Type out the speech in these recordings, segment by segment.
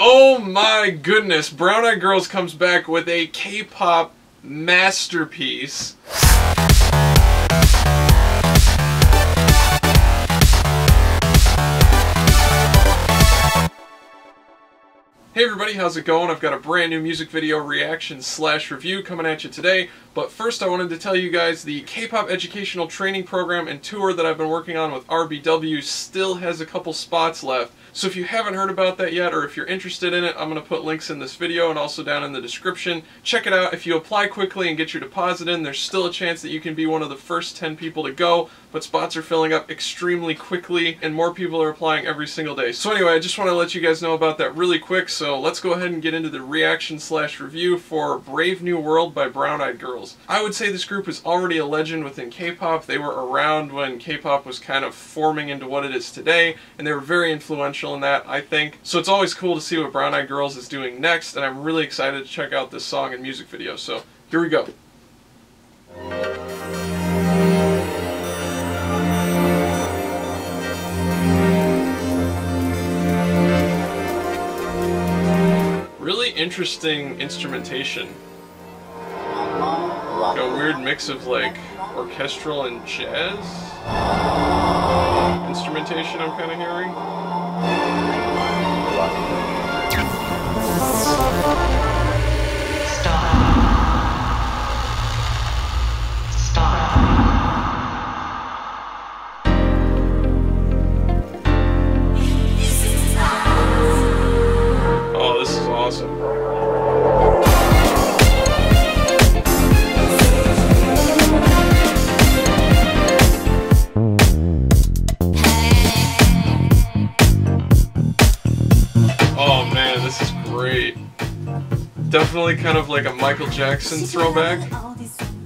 Oh my goodness, BrownAiDGirls comes back with a K-pop masterpiece. Hey everybody, how's it going? I've got a brand new music video reaction / review coming at you today, but first I wanted to tell you guys the K-pop educational training program and tour that I've been working on with RBW still has a couple spots left. So if you haven't heard about that yet, or if you're interested in it, I'm going to put links in this video and also down in the description. Check it out. If you apply quickly and get your deposit in, there's still a chance that you can be one of the first 10 people to go, but spots are filling up extremely quickly and more people are applying every single day. So anyway, I just want to let you guys know about that really quick, so let's go ahead and get into the reaction / review for Brave New World by BrownAiDGirls. I would say this group is already a legend within K-pop. They were around when K-pop was kind of forming into what it is today, and they were very influential in that, I think. So it's always cool to see what BrownAiDGirls is doing next, and I'm really excited to check out this song and music video. So here we go. Really interesting instrumentation. Like a weird mix of like orchestral and jazz instrumentation I'm kind of hearing. Oh, this is awesome. Oh man, this is great. Definitely kind of like a Michael Jackson throwback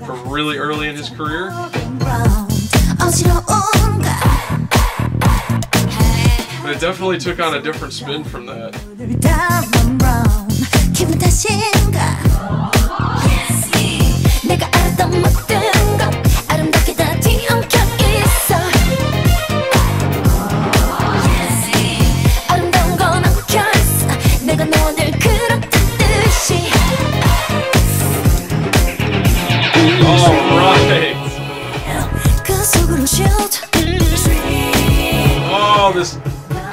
from really early in his career. But it definitely took on a different spin from that. Oh, this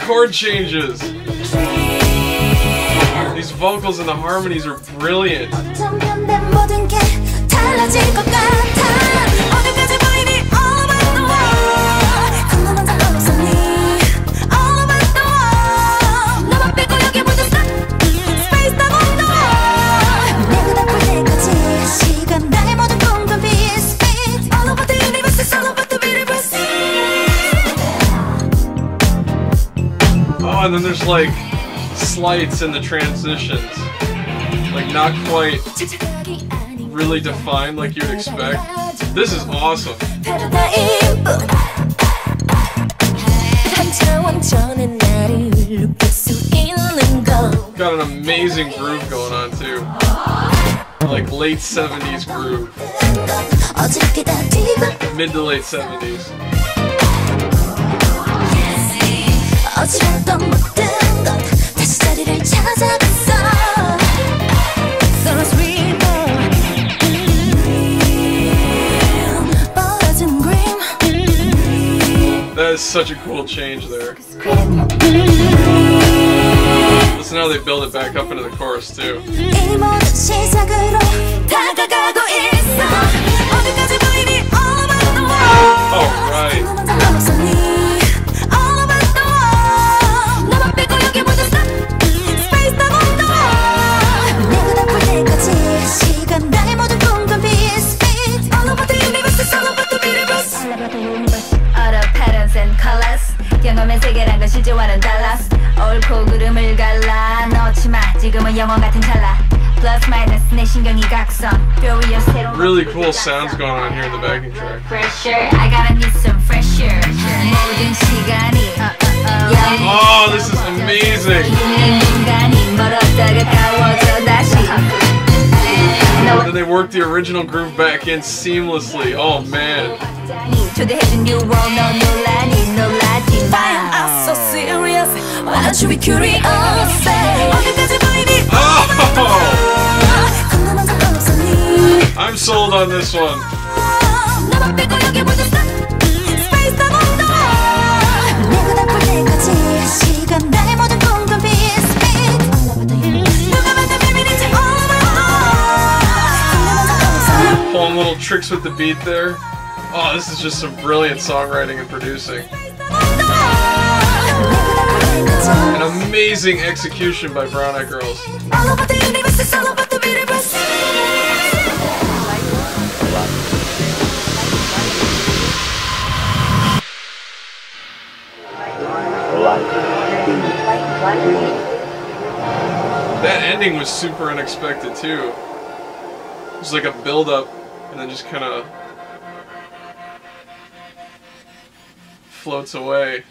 chord changes. These vocals and the harmonies are brilliant. Oh, and then there's like slights in the transitions, like not quite really defined like you'd expect. This is awesome. Got an amazing groove going on too, like late 70s groove, mid to late 70s. That is such a cool change there. Listen how they build it back up into the chorus too. Oh, right. 경험의 세계란 건 실제와는 달라. 옳고 그름을 갈라 넣지마 지금은 영원 같은 찰나. Plus minus 내 신경이 각성. Really cool sounds going on here in the backing track. I gotta need some fresh air. 모든 시간이 Oh, this is amazing. 인간이 멀었다가 가워져 다시. Then they worked the original groove back in seamlessly. Oh man. 초대해준 new world 너 논란이 놀라지 마. I'm so serious. Why don't you be curious? build on this one. Pulling little tricks with the beat there. Oh, this is just some brilliant songwriting and producing. An amazing execution by BrownAiDGirls. That ending was super unexpected too. It was like a build-up and then just kind of floats away.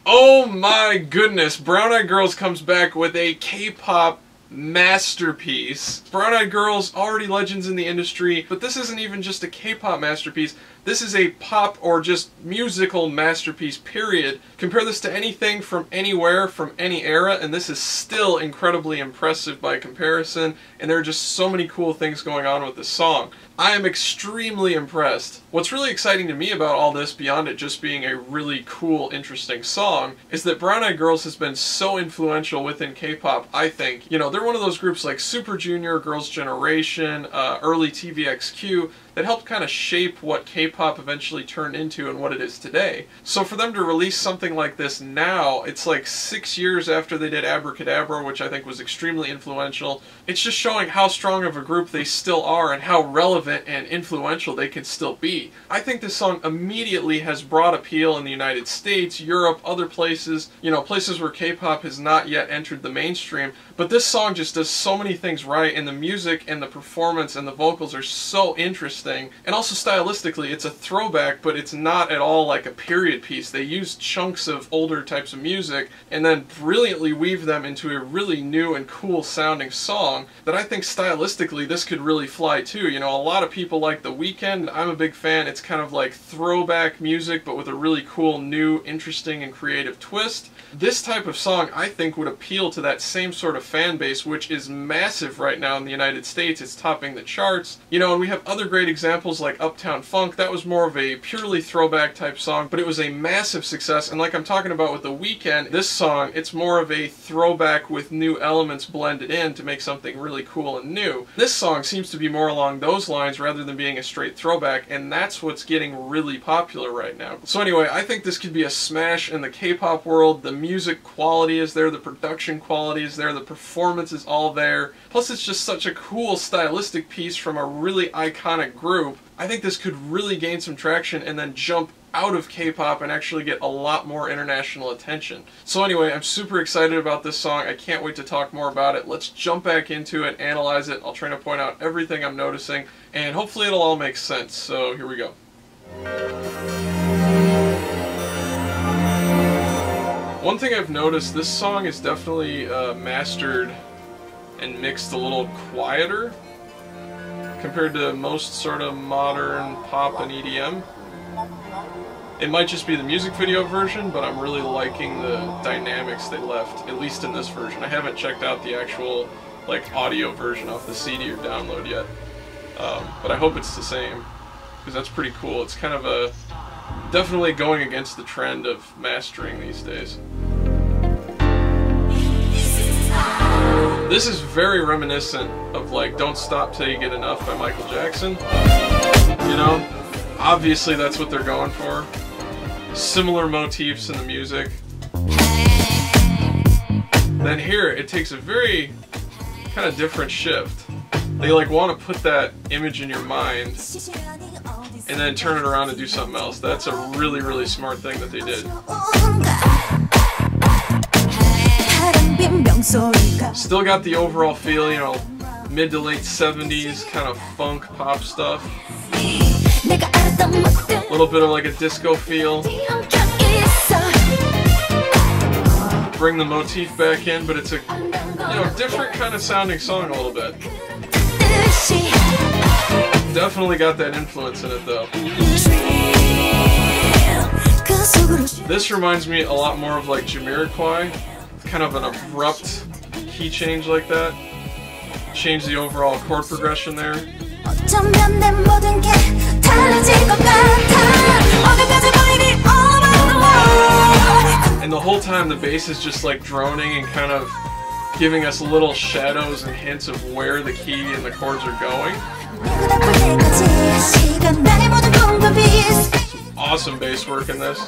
Oh my goodness, BrownAiDGirls comes back with a K-pop masterpiece. BrownAiDGirls, already legends in the industry, but this isn't even just a K-pop masterpiece. This is a pop or just musical masterpiece, period. Compare this to anything from anywhere, from any era, and this is still incredibly impressive by comparison, and there are just so many cool things going on with this song. I am extremely impressed. What's really exciting to me about all this, beyond it just being a really cool, interesting song, is that BrownAiDGirls has been so influential within K-pop, I think. You know, they're one of those groups like Super Junior, Girls' Generation, early TVXQ, that helped kind of shape what K-pop eventually turned into and what it is today. So for them to release something like this now, it's like 6 years after they did Abracadabra, which I think was extremely influential. It's just showing how strong of a group they still are and how relevant and influential they can still be. I think this song immediately has broad appeal in the United States, Europe, other places, you know, places where K-pop has not yet entered the mainstream, but this song just does so many things right, and the music and the performance and the vocals are so interesting. And also stylistically, it's a throwback, but it's not at all like a period piece. They use chunks of older types of music and then brilliantly weave them into a really new and cool sounding song that I think stylistically this could really fly too. You know, a lot of people like The Weeknd. I'm a big fan. It's kind of like throwback music, but with a really cool, new, interesting, and creative twist. This type of song, I think, would appeal to that same sort of fan base, which is massive right now in the United States. It's topping the charts. You know, and we have other great examples like Uptown Funk. That was more of a purely throwback type song, but it was a massive success. And like I'm talking about with The Weeknd, this song, it's more of a throwback with new elements blended in to make something really cool and new. This song seems to be more along those lines rather than being a straight throwback, and that's what's getting really popular right now. So anyway, I think this could be a smash in the K-pop world. The music quality is there, the production quality is there, the performance is all there. Plus it's just such a cool stylistic piece from a really iconic group. I think this could really gain some traction and then jump out of K-pop and actually get a lot more international attention. So anyway, I'm super excited about this song. I can't wait to talk more about it. Let's jump back into it, analyze it. I'll try to point out everything I'm noticing, and hopefully it'll all make sense. So here we go. One thing I've noticed, this song is definitely mastered and mixed a little quieter compared to most sort of modern pop and EDM. It might just be the music video version, but I'm really liking the dynamics they left, at least in this version. I haven't checked out the actual like audio version off the CD or download yet, but I hope it's the same, because that's pretty cool. It's kind of a definitely going against the trend of mastering these days. This is very reminiscent of like Don't Stop Till You Get Enough by Michael Jackson. You know, obviously that's what they're going for. Similar motifs in the music. Then here, it takes a very kind of different shift. They like want to put that image in your mind and then turn it around and do something else. That's a really, really smart thing that they did. Still got the overall feel, you know, mid to late 70s kind of funk pop stuff. A little bit of like a disco feel. Bring the motif back in, but it's a, you know, different kind of sounding song a little bit. Definitely got that influence in it though. This reminds me a lot more of like Jamiroquai. Kind of an abrupt key change like that. change the overall chord progression there. And the whole time the bass is just like droning and kind of giving us little shadows and hints of where the key and the chords are going. Some awesome bass work in this.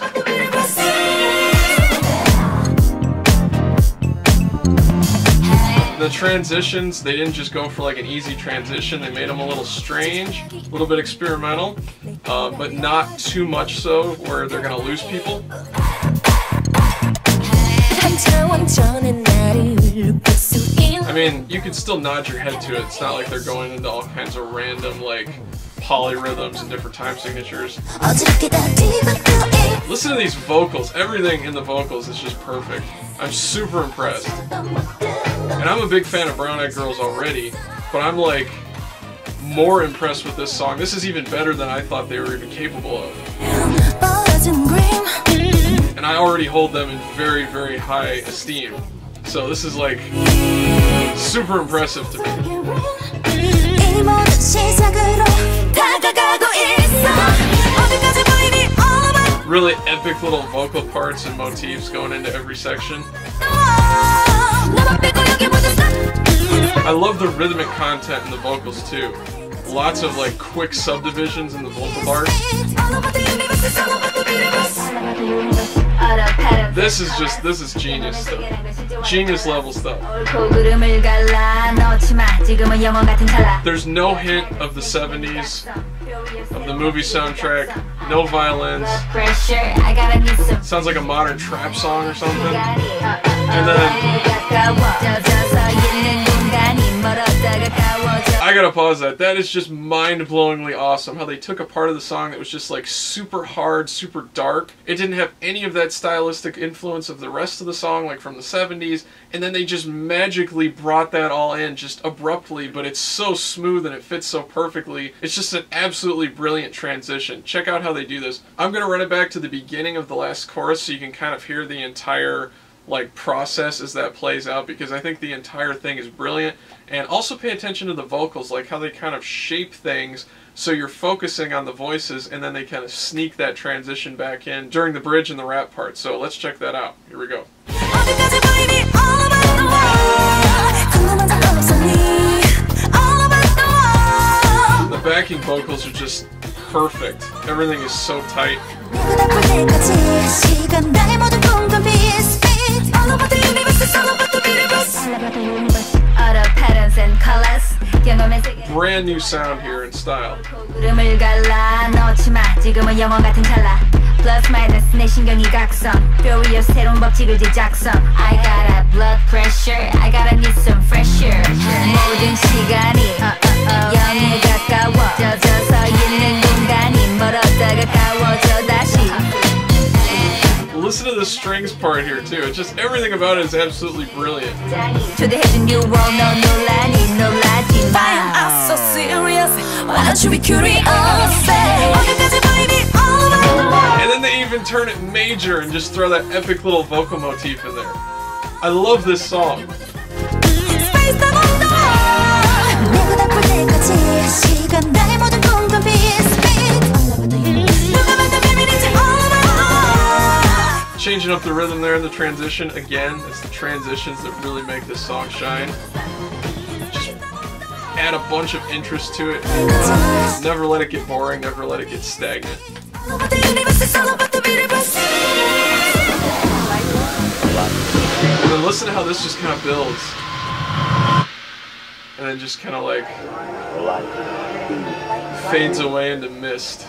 The transitions, they didn't just go for like an easy transition, they made them a little strange, a little bit experimental, but not too much so where they're gonna lose people. I mean, you can still nod your head to it. It's not like they're going into all kinds of random like polyrhythms and different time signatures. Listen to these vocals. Everything in the vocals is just perfect. I'm super impressed. And I'm a big fan of Brown Eyed Girls already, but I'm like more impressed with this song. This is even better than I thought they were even capable of. And I already hold them in very, very high esteem. So this is like super impressive to me. Really epic little vocal parts and motifs going into every section. I love the rhythmic content in the vocals too. Lots of like quick subdivisions in the vocal parts. This is genius stuff. Genius level stuff. There's no hint of the 70s, of the movie soundtrack, no violins. Sounds like a modern trap song or something. And then I gotta pause that. That is just mind-blowingly awesome. How they took a part of the song that was just like super hard, super dark. It didn't have any of that stylistic influence of the rest of the song, like from the 70s, and then they just magically brought that all in just abruptly, but it's so smooth and it fits so perfectly. It's just an absolutely brilliant transition. Check out how they do this. I'm gonna run it back to the beginning of the last chorus so you can kind of hear the entire like process as that plays out, because I think the entire thing is brilliant. And also pay attention to the vocals, like how they kind of shape things so you're focusing on the voices and then they kind of sneak that transition back in during the bridge and the rap part. So let's check that out. Here we go. The backing vocals are just perfect. Everything is so tight. Brand new sound here in style. Plus minus 내 신경이 각성 뼈 새로운 법칙을 제작성 I got a blood pressure I gotta need some fresh air 모든 시간이 영에 가까워 젖어서 있는 공간이 멀었다 가까워져 다시. Listen to the strings part here too. It's just everything about it is absolutely brilliant. 초대해준 you all know 논란이 놀라지 마. I'm so serious. Why don't you be curious? And then they even turn it major and just throw that epic little vocal motif in there. I love this song. Changing up the rhythm there in the transition. Again, it's the transitions that really make this song shine. Just add a bunch of interest to it. Never let it get boring, never let it get stagnant. And then listen to how this just kind of builds. And then just kind of like fades away into mist.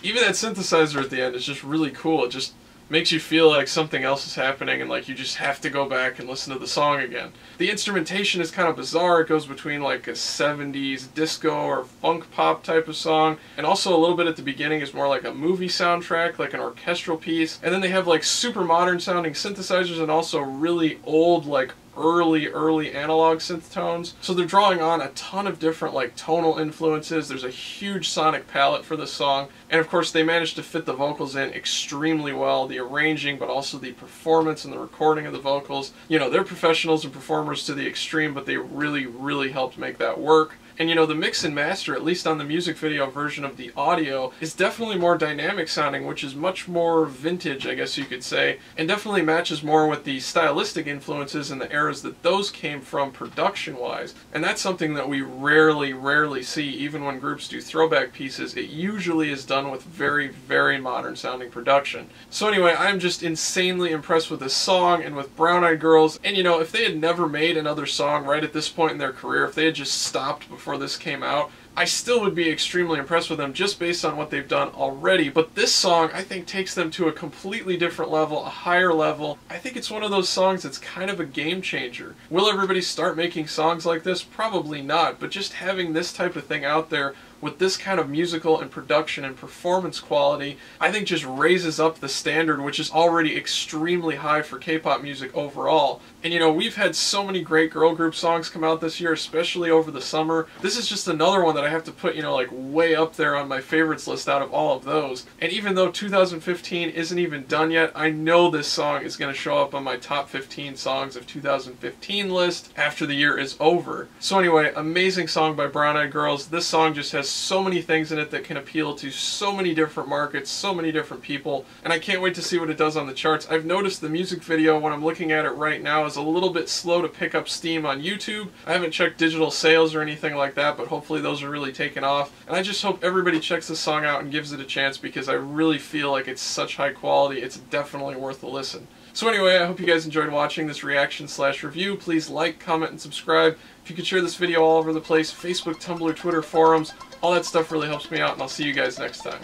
Even that synthesizer at the end is just really cool. It just makes you feel like something else is happening and like you just have to go back and listen to the song again. The instrumentation is kind of bizarre. It goes between like a 70s disco or funk pop type of song, and also a little bit at the beginning is more like a movie soundtrack, like an orchestral piece. And then they have like super modern sounding synthesizers and also really old like early analog synth tones. So they're drawing on a ton of different like tonal influences. There's a huge sonic palette for this song. And of course they managed to fit the vocals in extremely well, the arranging, but also the performance and the recording of the vocals. You know, they're professionals and performers to the extreme, but they really helped make that work. And you know, the mix and master, at least on the music video version of the audio, is definitely more dynamic sounding, which is much more vintage, I guess you could say, and definitely matches more with the stylistic influences and the eras that those came from production-wise. And that's something that we rarely see, even when groups do throwback pieces. It usually is done with very modern sounding production. So anyway, I'm just insanely impressed with this song and with Brown-Eyed-Girls. And you know, if they had never made another song right at this point in their career, if they had just stopped before this came out, I still would be extremely impressed with them just based on what they've done already. But this song, I think, takes them to a completely different level, a higher level. I think it's one of those songs that's kind of a game changer. Will everybody start making songs like this? Probably not, but just having this type of thing out there with this kind of musical and production and performance quality, I think just raises up the standard, which is already extremely high for K-pop music overall. And you know, we've had so many great girl group songs come out this year, especially over the summer. This is just another one that I have to put, you know, like way up there on my favorites list out of all of those. And even though 2015 isn't even done yet, I know this song is going to show up on my top 15 songs of 2015 list after the year is over. So anyway, amazing song by Brown-Eyed-Girls. This song just has so many things in it that can appeal to so many different markets, so many different people, and I can't wait to see what it does on the charts. I've noticed the music video, when I'm looking at it right now, is a little bit slow to pick up steam on YouTube. I haven't checked digital sales or anything like that, but hopefully those are really taken off. And I just hope everybody checks this song out and gives it a chance, because I really feel like it's such high quality. It's definitely worth a listen. So anyway, I hope you guys enjoyed watching this reaction/review. Please like, comment, and subscribe. If you could share this video all over the place, Facebook, Tumblr, Twitter, forums, all that stuff really helps me out, and I'll see you guys next time.